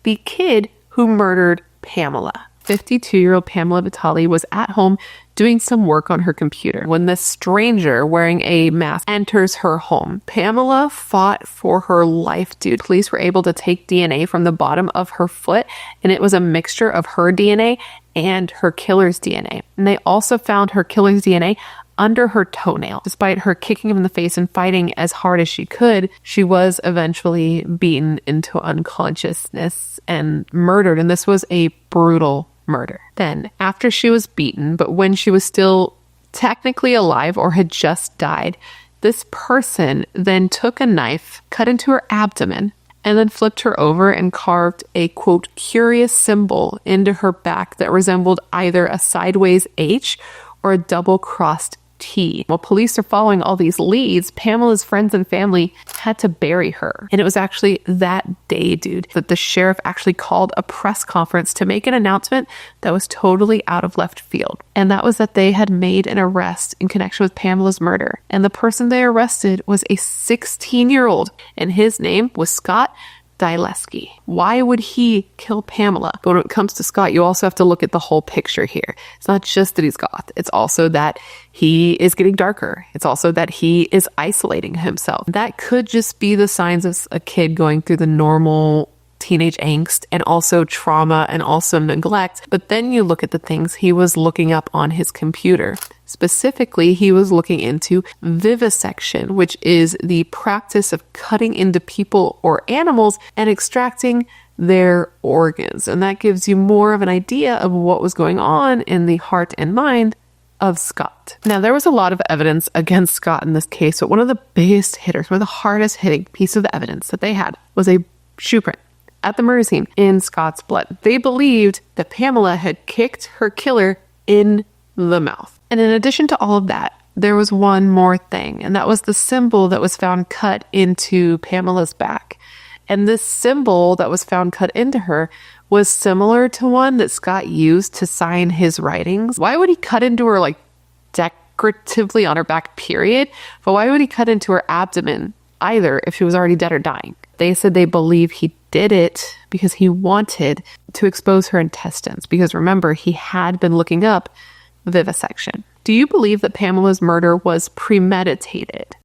the kid who murdered Pamela. 52-year-old Pamela Vitale was at home doing some work on her computer when this stranger wearing a mask enters her home. Pamela fought for her life, dude. Police were able to take DNA from the bottom of her foot, and it was a mixture of her DNA and her killer's DNA. And they also found her killer's DNA under her toenail. Despite her kicking him in the face and fighting as hard as she could, she was eventually beaten into unconsciousness and murdered. And this was a brutal murder. Then, after she was beaten, but when she was still technically alive or had just died, this person then took a knife, cut into her abdomen, and then flipped her over and carved a, quote, curious symbol into her back that resembled either a sideways H or a double-crossed T. While police are following all these leads, Pamela's friends and family had to bury her. And it was actually that day, dude, that the sheriff actually called a press conference to make an announcement that was totally out of left field. And that was that they had made an arrest in connection with Pamela's murder. And the person they arrested was a 16-year-old, and his name was Scott Dyleski. Why would he kill Pamela? But when it comes to Scott, you also have to look at the whole picture here. It's not just that he's goth. It's also that he is getting darker. It's also that he is isolating himself. That could just be the signs of a kid going through the normal teenage angst and also trauma and also neglect. But then you look at the things he was looking up on his computer. Specifically, he was looking into vivisection, which is the practice of cutting into people or animals and extracting their organs. And that gives you more of an idea of what was going on in the heart and mind of Scott. Now, there was a lot of evidence against Scott in this case, but one of the biggest hitters, one of the hardest hitting piece of evidence that they had was a shoe print at the murder scene in Scott's blood. They believed that Pamela had kicked her killer in the mouth. And in addition to all of that, there was one more thing, and that was the symbol that was found cut into Pamela's back. And this symbol that was found cut into her was similar to one that Scott used to sign his writings. Why would he cut into her like decoratively on her back, period? But why would he cut into her abdomen either if she was already dead or dying? They said they believe he did it because he wanted to expose her intestines. Because remember, he had been looking up vivisection. Do you believe that Pamela's murder was premeditated?